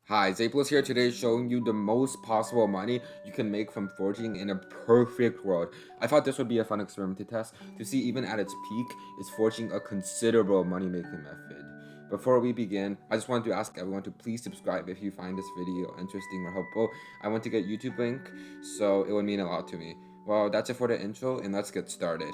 Hi, Zaplos here today showing you the most possible money you can make from foraging in a perfect world. I thought this would be a fun experiment to test to see even at its peak is foraging a considerable money making method. Before we begin, I just wanted to ask everyone to please subscribe if you find this video interesting or helpful. I want to get YouTube link, so it would mean a lot to me. Well, that's it for the intro and let's get started.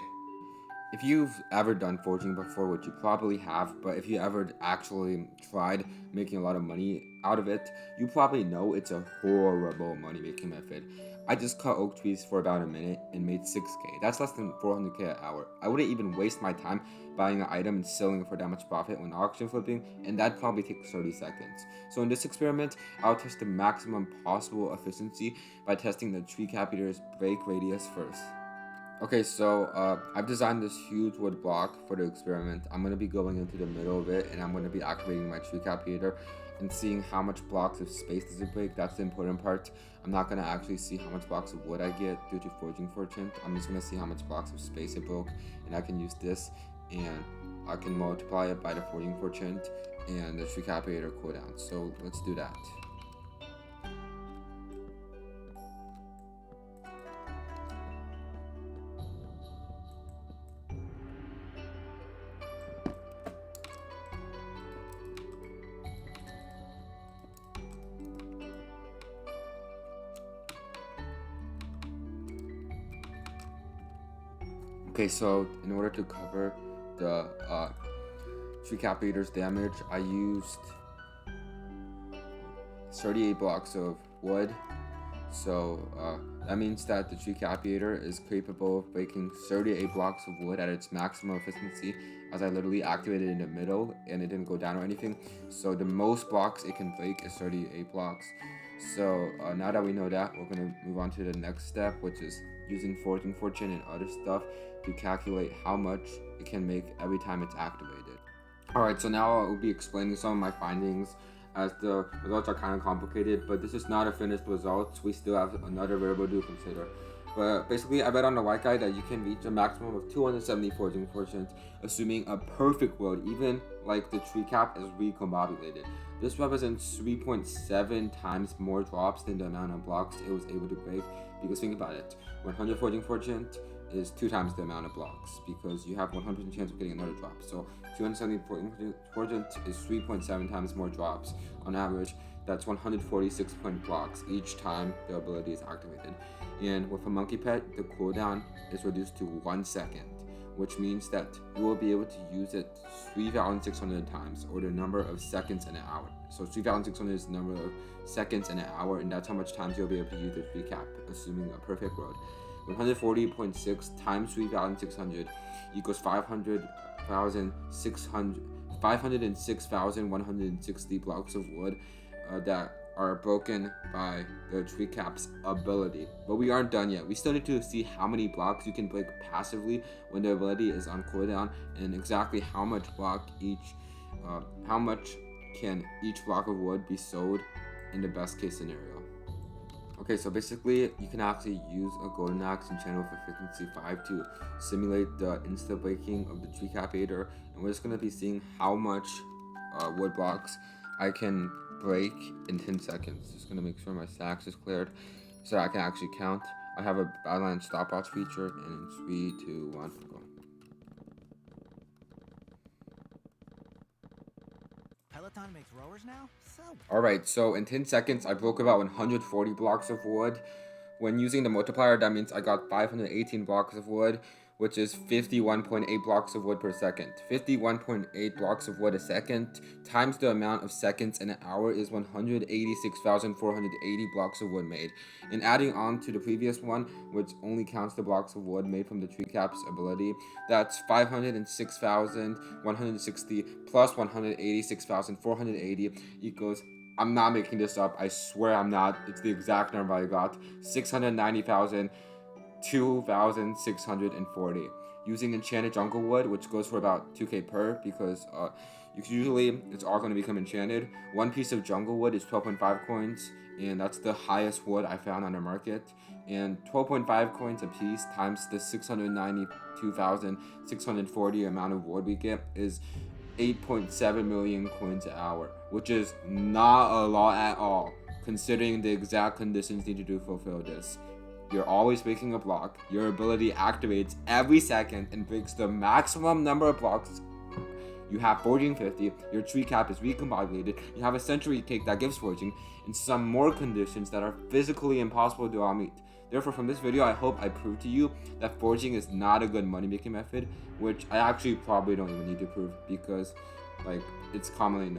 If you've ever done foraging before, which you probably have, but if you ever actually tried making a lot of money out of it, you probably know it's a horrible money making method. I just cut oak trees for about a minute and made 6k. That's less than 400k an hour. I wouldn't even waste my time buying an item and selling it for that much profit when auction flipping, and that probably takes 30 seconds. So in this experiment, I'll test the maximum possible efficiency by testing the Treecapitator's break radius first. Okay, so I've designed this huge wood block for the experiment. I'm going to be going into the middle of it and I'm going to be activating my Treecapitator and seeing how much blocks of space does it break. That's the important part. I'm not going to actually see how much blocks of wood I get due to foraging fortune. I'm just going to see how much blocks of space it broke, and I can use this and I can multiply it by the foraging fortune and the Treecapitator cooldown. So let's do that. Okay, so in order to cover the Treecapitator's damage, I used 38 blocks of wood. So that means that the Treecapitator is capable of breaking 38 blocks of wood at its maximum efficiency, as I literally activated in the middle and it didn't go down or anything. So the most blocks it can break is 38 blocks. So now that we know that, we're going to move on to the next step, which is using foraging fortune and other stuff to calculate how much it can make every time it's activated. Alright, so now I will be explaining some of my findings, as the results are kind of complicated, but this is not a finished result. We still have another variable to consider. But basically, I read on the white guide that you can reach a maximum of 270 foraging fortunes, assuming a perfect world, even like the tree cap is recombobulated. This represents 3.7 times more drops than the amount of blocks it was able to break. Because think about it, 100 foraging fortunes is 2 times the amount of blocks, because you have 100% chance of getting another drop. So 270 fortune is 3.7 times more drops on average. That's 146 point blocks each time the ability is activated. And with a monkey pet, the cooldown is reduced to 1 second, which means that you will be able to use it 3,600 times, or the number of seconds in an hour. So 3,600 is the number of seconds in an hour, and that's how much times you'll be able to use the recap, assuming a perfect world. 140.6 times 3,600 equals 506,160 blocks of wood that are broken by the tree cap's ability. But we aren't done yet. We still need to see how many blocks you can break passively when the ability is on cooldown, and exactly how much how much can each block of wood be sold in the best case scenario. Okay, so basically you can actually use a golden axe and channel for frequency 5 to simulate the insta breaking of the Treecapitator, and we're just going to be seeing how much wood blocks I can break in 10 seconds. Just going to make sure my stacks is cleared so I can actually count. I have a Badlands stopwatch feature, and in 3, 2, 1, go. Peloton makes rowers now? Alright, so in 10 seconds, I broke about 140 blocks of wood. When using the multiplier, that means I got 518 blocks of wood, which is 51.8 blocks of wood per second. 51.8 blocks of wood a second times the amount of seconds in an hour is 186,480 blocks of wood made. And adding on to the previous one, which only counts the blocks of wood made from the tree cap's ability, that's 506,160 plus 186,480 equals, I'm not making this up, I swear I'm not, it's the exact number I got, 690,2,640. Using enchanted jungle wood, which goes for about 2k per, because usually it's all going to become enchanted. One piece of jungle wood is 12.5 coins, and that's the highest wood I found on the market. And 12.5 coins a piece times the 692,640 amount of wood we get is 8.7 million coins an hour, which is not a lot at all, considering the exact conditions needed to fulfill this. You're always breaking a block, your ability activates every second and breaks the maximum number of blocks. You have foraging 50, your tree cap is recombobulated, you have a century cake that gives foraging, and some more conditions that are physically impossible to all meet. Therefore, from this video, I hope I prove to you that foraging is not a good money making method, which I actually probably don't even need to prove because, like, it's commonly known.